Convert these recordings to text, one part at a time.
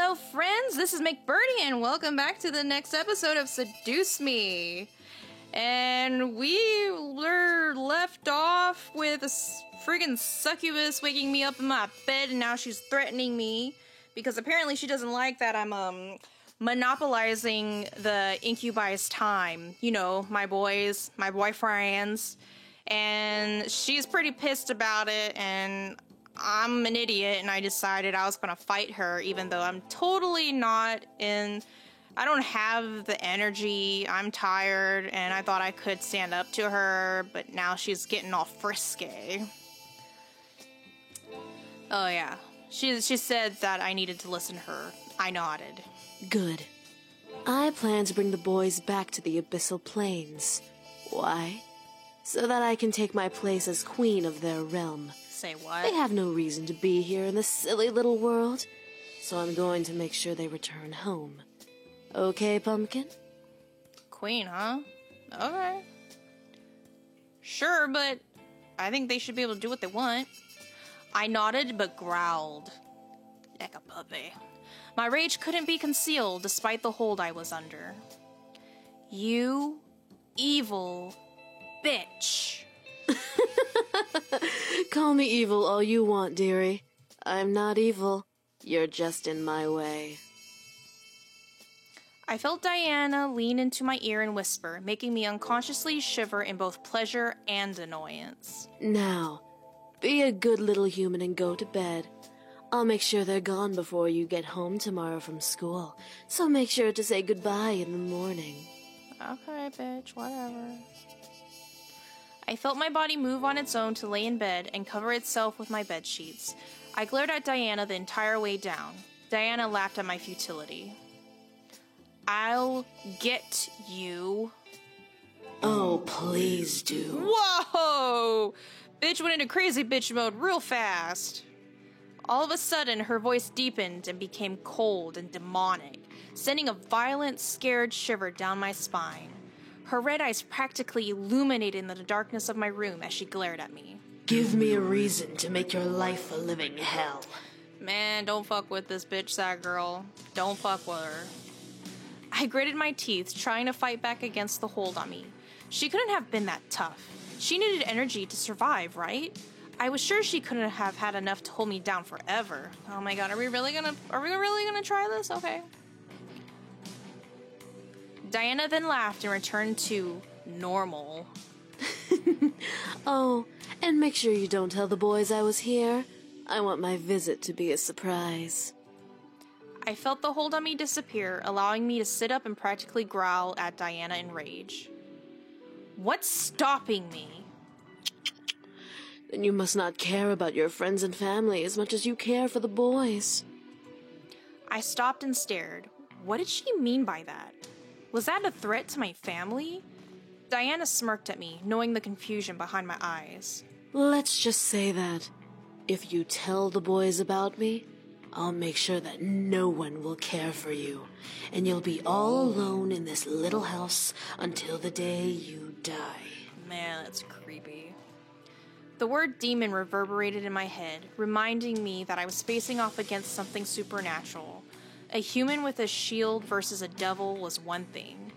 Hello, friends. This is McBirdie, and welcome back to the next episode of Seduce Me. And we were left off with a friggin' succubus waking me up in my bed, and now she's threatening me because apparently she doesn't like that I'm monopolizing the incubi's time. You know, my boys, my boyfriends, and she's pretty pissed about it, and I'm an idiot, and I decided I was gonna fight her, even though I'm totally not in... I don't have the energy, I'm tired, and I thought I could stand up to her, but now she's getting all frisky. Oh yeah, she said that I needed to listen to her. I nodded. Good. I plan to bring the boys back to the Abyssal Plains. Why? So that I can take my place as queen of their realm. Say what? They have no reason to be here in this silly little world, so I'm going to make sure they return home. Okay, Pumpkin? Queen, huh? Okay. Sure, but I think they should be able to do what they want. I nodded, but growled. Like a puppy. My rage couldn't be concealed, despite the hold I was under. You evil bitch. Call me evil all you want, dearie. I'm not evil. You're just in my way. I felt Diana lean into my ear and whisper, making me unconsciously shiver in both pleasure and annoyance. Now, be a good little human and go to bed. I'll make sure they're gone before you get home tomorrow from school, so make sure to say goodbye in the morning. Okay, bitch, whatever. I felt my body move on its own to lay in bed and cover itself with my bed sheets. I glared at Diana the entire way down. Diana laughed at my futility. I'll get you. Oh, please do. Whoa! Bitch went into crazy bitch mode real fast. All of a sudden, her voice deepened and became cold and demonic, sending a violent, scared shiver down my spine. Her red eyes practically illuminated in the darkness of my room as she glared at me. Give me a reason to make your life a living hell. Man, don't fuck with this bitch, sad girl. Don't fuck with her. I gritted my teeth, trying to fight back against the hold on me. She couldn't have been that tough. She needed energy to survive, right? I was sure she couldn't have had enough to hold me down forever. Oh my god, are we really gonna try this? Okay. Diana then laughed and returned to normal. Oh, and make sure you don't tell the boys I was here. I want my visit to be a surprise. I felt the hold on me disappear, allowing me to sit up and practically growl at Diana in rage. What's stopping me? Then you must not care about your friends and family as much as you care for the boys. I stopped and stared. What did she mean by that? Was that a threat to my family? Diana smirked at me, knowing the confusion behind my eyes. Let's just say that if you tell the boys about me, I'll make sure that no one will care for you, and you'll be all alone in this little house until the day you die. Man, that's creepy. The word demon reverberated in my head, reminding me that I was facing off against something supernatural. A human with a shield versus a devil was one thing.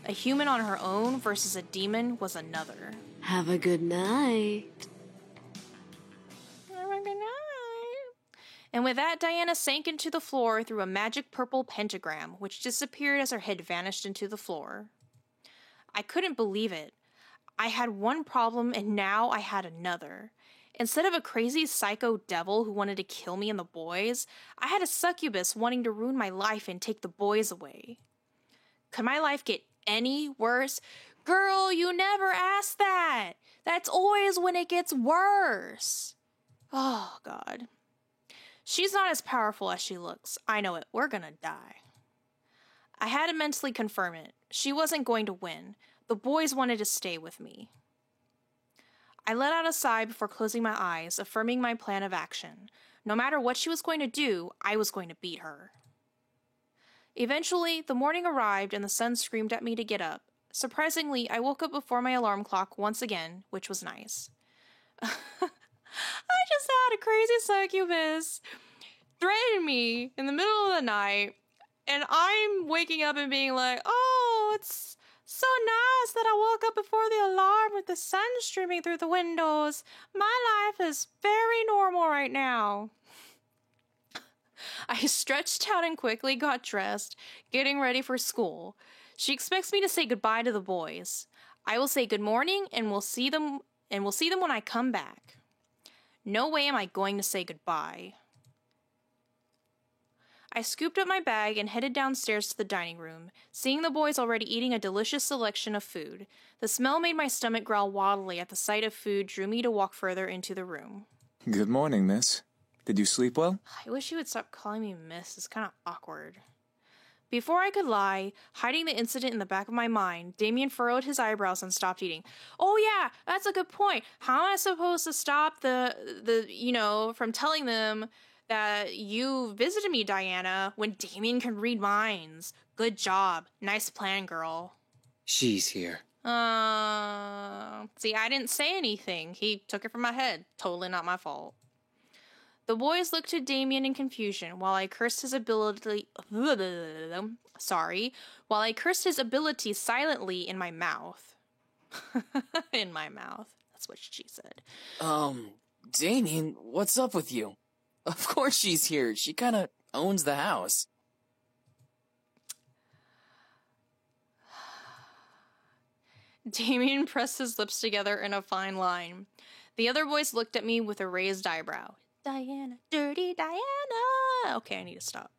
A human on her own versus a demon was another. Have a good night. Have a good night. And with that, Diana sank into the floor through a magic purple pentagram, which disappeared as her head vanished into the floor. I couldn't believe it. I had one problem and now I had another. Instead of a crazy psycho devil who wanted to kill me and the boys, I had a succubus wanting to ruin my life and take the boys away. Could my life get any worse? Girl, you never asked that. That's always when it gets worse. Oh, God. She's not as powerful as she looks. I know it. We're gonna die. I had to mentally confirm it. She wasn't going to win. The boys wanted to stay with me. I let out a sigh before closing my eyes, affirming my plan of action. No matter what she was going to do, I was going to beat her. Eventually, the morning arrived and the sun screamed at me to get up. Surprisingly, I woke up before my alarm clock once again, which was nice. I just had a crazy succubus threaten me in the middle of the night, and I'm waking up and being like, oh, it's so nice that I woke up before the alarm with the sun streaming through the windows. My life is very normal right now. I stretched out and quickly got dressed, getting ready for school. She expects me to say goodbye to the boys. I will say good morning and we'll see them when I come back. No way am I going to say goodbye. I scooped up my bag and headed downstairs to the dining room, seeing the boys already eating a delicious selection of food. The smell made my stomach growl wildly at the sight of food drew me to walk further into the room. Good morning, miss. Did you sleep well? I wish you would stop calling me miss. It's kind of awkward. Before I could lie, hiding the incident in the back of my mind, Damien furrowed his eyebrows and stopped eating. Oh yeah, that's a good point. How am I supposed to stop from telling them that you visited me, Diana, when Damien can read minds? Good job. Nice plan, girl. She's here. See, I didn't say anything. He took it from my head. Totally not my fault. The boys looked at Damien in confusion while I cursed his ability silently in my mouth. In my mouth. That's what she said. Damien, what's up with you? Of course she's here. She kinda owns the house. Damien pressed his lips together in a fine line. The other boys looked at me with a raised eyebrow. Diana, dirty Diana. Okay, I need to stop.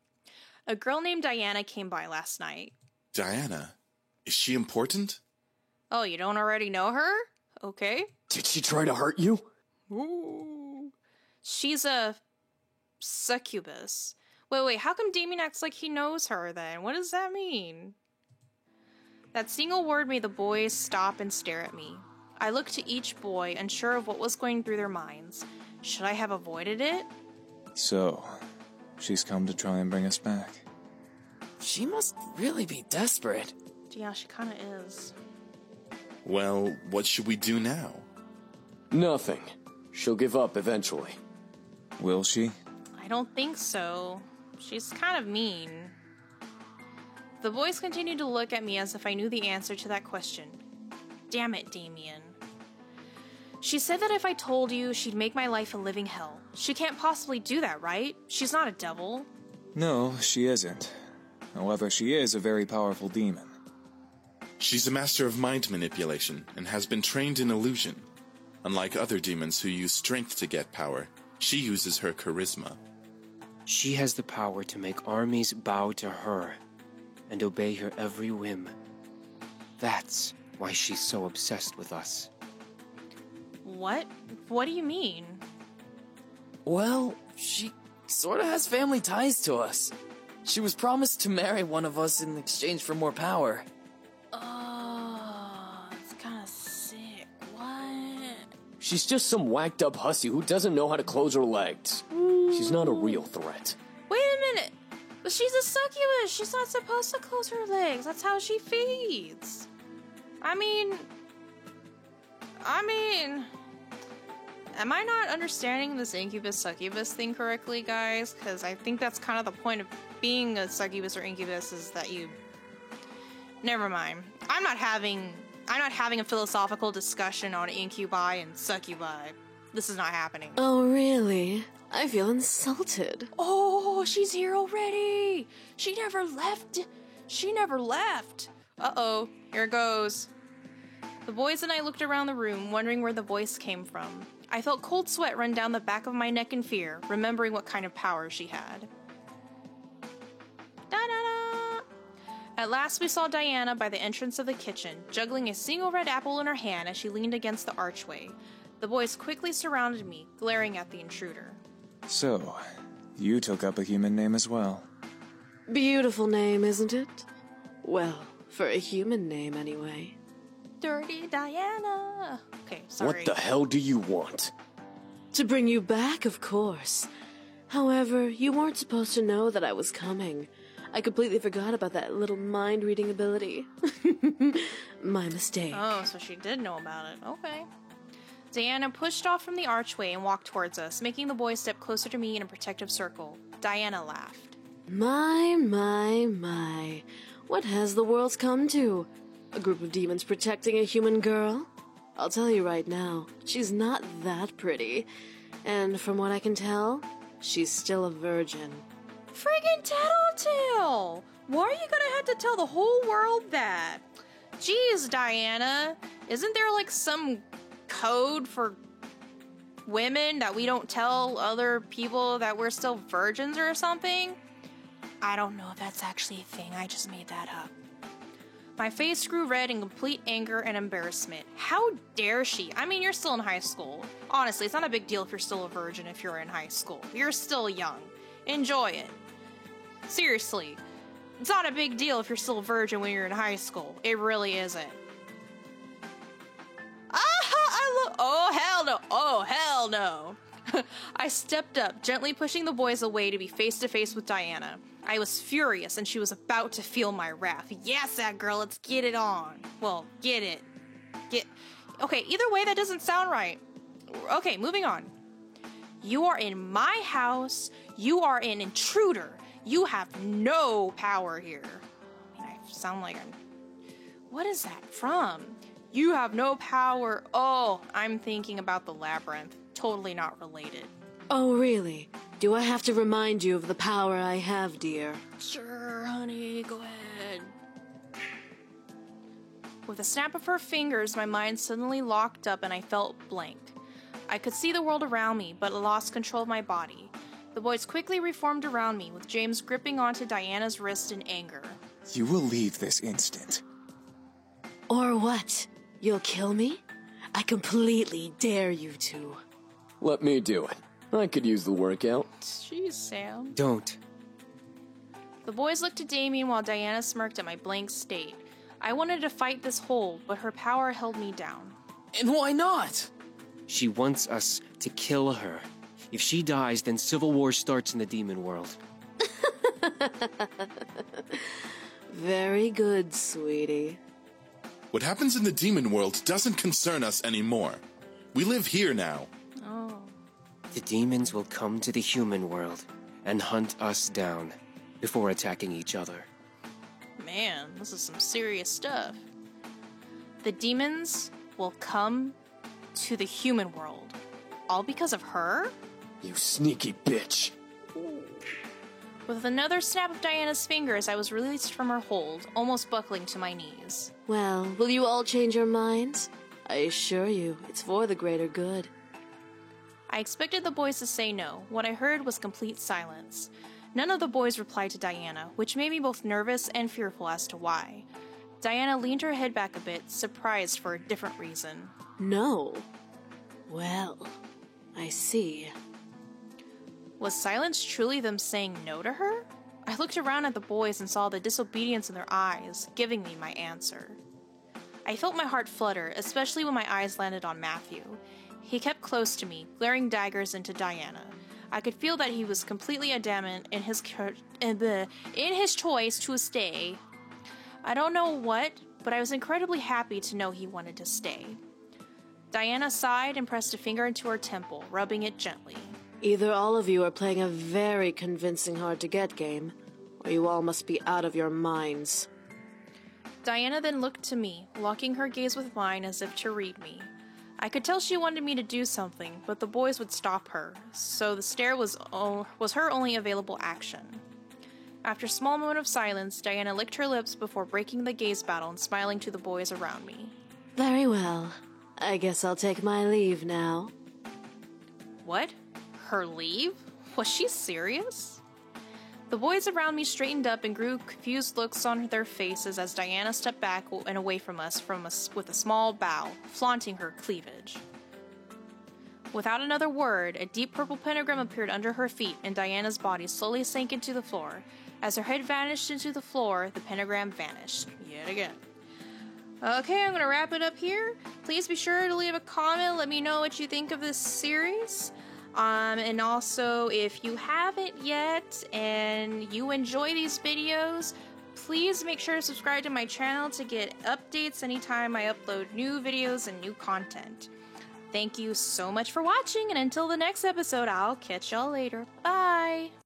A girl named Diana came by last night. Diana? Is she important? Oh, you don't already know her? Okay. Did she try to hurt you? Ooh. She's a succubus. Wait, how come Damien acts like he knows her then? What does that mean? That single word made the boys stop and stare at me. I looked to each boy, unsure of what was going through their minds. Should I have avoided it? So, she's come to try and bring us back. She must really be desperate. Yeah, she kinda is. Well, what should we do now? Nothing. She'll give up eventually. Will she? I don't think so. She's kind of mean. The boys continued to look at me as if I knew the answer to that question. Damn it, Damien. She said that if I told you, she'd make my life a living hell. She can't possibly do that, right? She's not a devil. No, she isn't. However, she is a very powerful demon. She's a master of mind manipulation and has been trained in illusion. Unlike other demons who use strength to get power, she uses her charisma. She has the power to make armies bow to her and obey her every whim. That's why she's so obsessed with us. What? What do you mean? Well, she sorta has family ties to us. She was promised to marry one of us in exchange for more power. Oh, that's kinda sick. What? She's just some whacked up hussy who doesn't know how to close her legs. She's not a real threat. Wait a minute! But she's a succubus! She's not supposed to close her legs. That's how she feeds. I mean... Am I not understanding this incubus-succubus thing correctly, guys? Because I think that's kind of the point of being a succubus or incubus is that you... Never mind. I'm not having a philosophical discussion on incubi and succubi. This is not happening. Oh, really? I feel insulted. Oh, she's here already! She never left! Uh-oh, here it goes. The boys and I looked around the room, wondering where the voice came from. I felt cold sweat run down the back of my neck in fear, remembering what kind of power she had. Da-da-da! At last we saw Diana by the entrance of the kitchen, juggling a single red apple in her hand as she leaned against the archway. The boys quickly surrounded me, glaring at the intruder. So, you took up a human name as well. Beautiful name, isn't it? Well, for a human name, anyway. Dirty Diana! Okay, sorry. What the hell do you want? To bring you back, of course. However, you weren't supposed to know that I was coming. I completely forgot about that little mind-reading ability. My mistake. Oh, so she did know about it. Okay. Diana pushed off from the archway and walked towards us, making the boys step closer to me in a protective circle. Diana laughed. My. What has the world come to? A group of demons protecting a human girl? I'll tell you right now, she's not that pretty. And from what I can tell, she's still a virgin. Friggin' tattletale! Why are you gonna have to tell the whole world that? Jeez, Diana. Isn't there like some code for women that we don't tell other people that we're still virgins or something? I don't know if that's actually a thing. I just made that up. My face grew red in complete anger and embarrassment. How dare she? I mean, you're still in high school. Honestly, it's not a big deal if you're still a virgin if you're in high school. You're still young. Enjoy it. Seriously. It's not a big deal if you're still a virgin when you're in high school. It really isn't. Oh, hell no. Oh, hell no. I stepped up, gently pushing the boys away to be face to face with Diana. I was furious, and she was about to feel my wrath. Yes, that girl, let's get it on. Well, get it. Okay, either way, that doesn't sound right. Okay, moving on. You are in my house. You are an intruder. You have no power here. I mean, I sound like I'm... What is that from? You have no power. Oh, I'm thinking about the labyrinth. Totally not related. Oh, really? Do I have to remind you of the power I have, dear? Sure, honey, go ahead. With a snap of her fingers, my mind suddenly locked up and I felt blank. I could see the world around me, but lost control of my body. The boys quickly reformed around me, with James gripping onto Diana's wrist in anger. You will leave this instant. Or what? You'll kill me? I completely dare you to. Let me do it. I could use the workout. Jeez, Sam. Don't. The boys looked at Damien while Diana smirked at my blank state. I wanted to fight this hold, but her power held me down. And why not? She wants us to kill her. If she dies, then civil war starts in the demon world. Very good, sweetie. What happens in the demon world doesn't concern us anymore. We live here now. Oh. The demons will come to the human world and hunt us down before attacking each other. Man, this is some serious stuff. The demons will come to the human world. All because of her? You sneaky bitch. With another snap of Diana's fingers, I was released from her hold, almost buckling to my knees. Well, will you all change your minds? I assure you, it's for the greater good. I expected the boys to say no. What I heard was complete silence. None of the boys replied to Diana, which made me both nervous and fearful as to why. Diana leaned her head back a bit, surprised for a different reason. No. Well, I see. Was silence truly them saying no to her? I looked around at the boys and saw the disobedience in their eyes, giving me my answer. I felt my heart flutter, especially when my eyes landed on Matthew. He kept close to me, glaring daggers into Diana. I could feel that he was completely adamant in his choice to stay. I don't know what, but I was incredibly happy to know he wanted to stay. Diana sighed and pressed a finger into her temple, rubbing it gently. Either all of you are playing a very convincing hard-to-get game, or you all must be out of your minds. Diana then looked to me, locking her gaze with mine as if to read me. I could tell she wanted me to do something, but the boys would stop her, so the stare was her only available action. After a small moment of silence, Diana licked her lips before breaking the gaze battle and smiling to the boys around me. Very well. I guess I'll take my leave now. What? Her leave? Was she serious? The boys around me straightened up and grew confused looks on their faces as Diana stepped back and away from us with a small bow, flaunting her cleavage. Without another word, a deep purple pentagram appeared under her feet, and Diana's body slowly sank into the floor. As her head vanished into the floor, the pentagram vanished yet again. Okay, I'm going to wrap it up here. Please be sure to leave a comment. Let me know what you think of this series. And also, if you haven't yet and you enjoy these videos, please make sure to subscribe to my channel to get updates anytime I upload new videos and new content. Thank you so much for watching, and until the next episode, I'll catch y'all later. Bye!